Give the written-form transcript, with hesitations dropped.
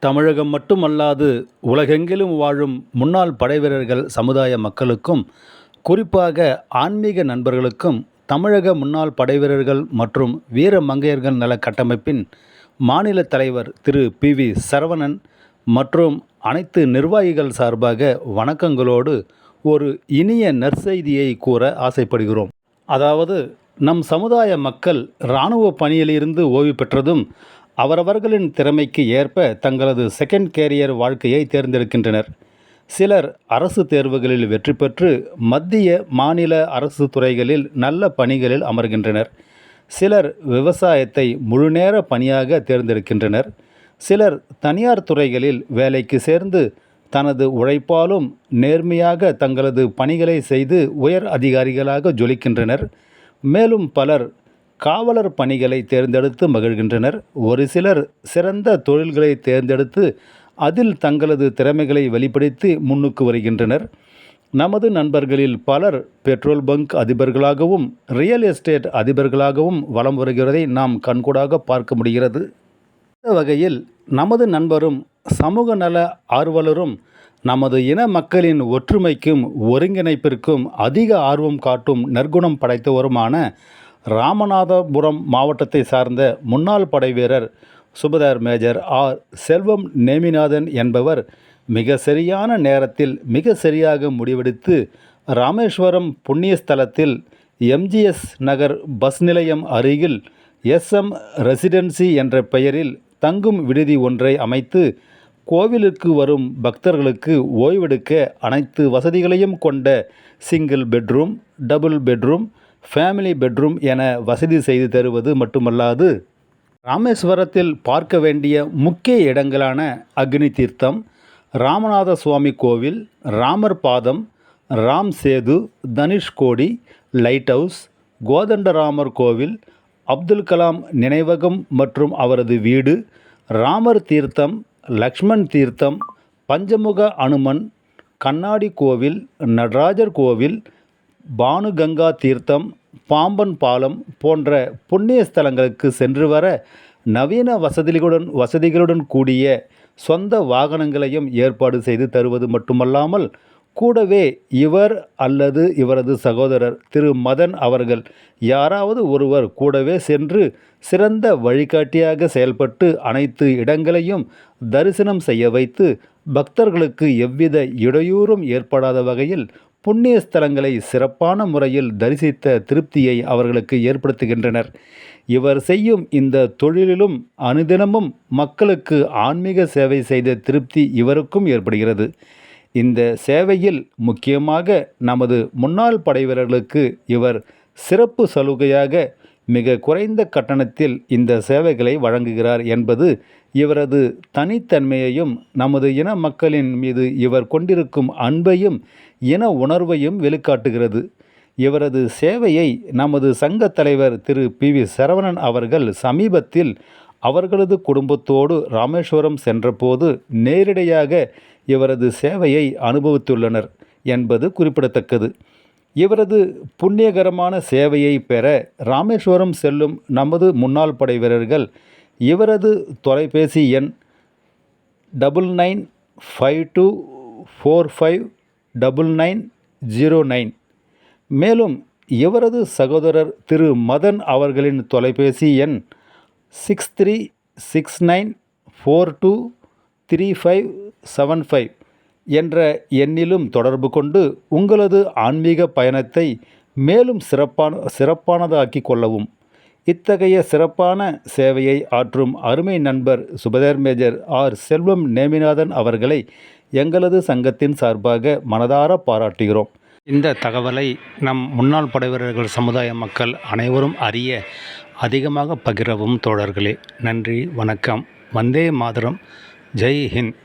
தமிழகம் மட்டுமல்லாது உலகெங்கிலும் வாழும் முன்னாள் படைவீரர்கள் சமுதாய மக்களுக்கும், குறிப்பாக ஆன்மீக நண்பர்களுக்கும், தமிழக முன்னாள் படைவீரர்கள் மற்றும் வீர மங்கையர்கள் நல கட்டமைப்பின் மாநில தலைவர் திரு பி.வி. சரவணன் மற்றும் அனைத்து நிர்வாகிகள் சார்பாக வணக்கங்களோடு ஒரு இனிய நற்செய்தியை கூற ஆசைப்படுகிறோம். அதாவது, நம் சமுதாய மக்கள் இராணுவ பணியிலிருந்து ஓய்வு பெற்றதும் அவரவர்களின் திறமைக்கு ஏற்ப தங்களது செகண்ட் கேரியர் வாழ்க்கையை தேர்ந்தெடுக்கின்றனர். சிலர் அரசு தேர்வுகளில் வெற்றி பெற்று மத்திய, மாநில அரசு துறைகளில் நல்ல பணிகளில் அமர்கின்றனர். சிலர் விவசாயத்தை முழுநேர பணியாக தேர்ந்தெடுக்கின்றனர். சிலர் தனியார் துறைகளில் வேலைக்கு சேர்ந்து தனது உழைப்பாலும் நேர்மையாக தங்களது பணிகளை செய்து உயர் அதிகாரிகளாக ஜொலிக்கின்றனர். மேலும் பலர் காவலர் பணிகளை தேர்ந்தெடுத்து மகிழ்கின்றனர். ஒரு சிலர் சிறந்த தொழில்களை தேர்ந்தெடுத்து அதில் தங்களது திறமைகளை வெளிப்படுத்தி முன்னுக்கு வருகின்றனர். நமது நண்பர்களில் பலர் பெட்ரோல் பங்க் அதிபர்களாகவும் ரியல் எஸ்டேட் அதிபர்களாகவும் வலம் வருகிறதை நாம் கண்கூடாக பார்க்க முடிகிறது. இந்த வகையில் நமது நண்பரும் சமூக நல ஆர்வலரும் நமது இன மக்களின் ஒற்றுமைக்கும் ஒருங்கிணைப்பிற்கும் அதிக ஆர்வம் காட்டும் நற்குணம் படைத்தவருமான ராமநாதபுரம் மாவட்டத்தை சார்ந்த முன்னாள் படைவீரர் சுபேதார் மேஜர் ஆர். செல்வம் நேமிநாதன் என்பவர் மிக சரியான நேரத்தில் மிக சரியாக முடிவெடுத்து ராமேஸ்வரம் புண்ணியஸ்தலத்தில் எம்.ஜி.எஸ். நகர் பஸ் நிலையம் அருகில் எஸ்.எம். ரெசிடென்சி என்ற பெயரில் தங்கும் விடுதி ஒன்றை அமைத்து கோவிலுக்கு வரும் பக்தர்களுக்கு ஓய்வெடுக்க அனைத்து வசதிகளையும் கொண்ட single bedroom, double bedroom, family bedroom என வசதி செய்து தருவது மட்டுமல்லாது, ராமேஸ்வரத்தில் பார்க்க வேண்டிய முக்கிய இடங்களான அக்னி தீர்த்தம், ராமநாத சுவாமி கோவில், ராமர் பாதம், ராம் சேது, தனுஷ்கோடி, லைட் ஹவுஸ், கோதண்டராமர் கோவில், அப்துல் கலாம் நினைவகம் மற்றும் அவரது வீடு, ராமர் தீர்த்தம், லக்ஷ்மண் தீர்த்தம், பஞ்சமுக அனுமன், கண்ணாடி கோவில், நடராஜர் கோவில், பானுகங்கா தீர்த்தம், பாம்பன் பாலம் போன்ற புண்ணிய ஸ்தலங்களுக்கு சென்று வர நவீன வசதிகளுடன் கூடிய சொந்த வாகனங்களையும் ஏற்பாடு செய்து தருவது மட்டுமல்லாமல், கூடவே இவர் அல்லது இவரது சகோதரர் திரு மதன் அவர்கள் யாராவது ஒருவர் கூடவே சென்று சிறந்த வழிகாட்டியாக செயல்பட்டு அனைத்து இடங்களையும் தரிசனம் செய்ய வைத்து பக்தர்களுக்கு எவ்வித இடையூறும் ஏற்படாத வகையில் புண்ணிய ஸ்தலங்களை சிறப்பான முறையில் தரிசித்த திருப்தியை அவர்களுக்கு ஏற்படுத்துகின்றனர். இவர் செய்யும் இந்த தொழிலிலும் அனுதினமும் மக்களுக்கு ஆன்மீக சேவை செய்த திருப்தி இவருக்கும் ஏற்படுகிறது. இந்த சேவையில் முக்கியமாக நமது முன்னாள் படைவீரர்களுக்கு இவர் சிறப்பு சலுகையாக மிக குறைந்த கட்டணத்தில் இந்த சேவைகளை வழங்குகிறார் என்பது இவரது தனித்தன்மையையும் நமது இன மக்களின் மீது இவர் கொண்டிருக்கும் அன்பையும் இன உணர்வையும் வெளிக்காட்டுகிறது. இவரது சேவையை நமது சங்க தலைவர் திரு பி.வி. சரவணன் அவர்கள் சமீபத்தில் அவர்களது குடும்பத்தோடு ராமேஸ்வரம் சென்றபோது நேரிடையாக இவரது சேவையை அனுபவித்துள்ளனர் என்பது குறிப்பிடத்தக்கது. இவரது புண்ணியகரமான சேவையை பெற ராமேஸ்வரம் செல்லும் நமது முன்னாள் படை வீரர்கள் இவரது தொலைபேசி எண் 9952459909, மேலும் இவரது சகோதரர் திரு மதன் அவர்களின் தொலைபேசி எண் 6369423575 என்ற எண்ணிலும் தொடர்பு கொண்டு உங்களது ஆன்மீக பயணத்தை மேலும் சிறப்பானதாக்கி கொள்ளவும். இத்தகைய சிறப்பான சேவையை ஆற்றும் அருமை நண்பர் சுபேதார் மேஜர் ஆர். செல்வம் நேமிநாதன் அவர்களை எங்களது சங்கத்தின் சார்பாக மனதார பாராட்டுகிறோம். இந்த தகவலை நம் முன்னாள் படைவீரர்கள் சமுதாய மக்கள் அனைவரும் அறிய அதிகமாக பகிரவும் தோழர்களே. நன்றி, வணக்கம். வந்தே மாதரம். ஜெய் ஹிந்த்.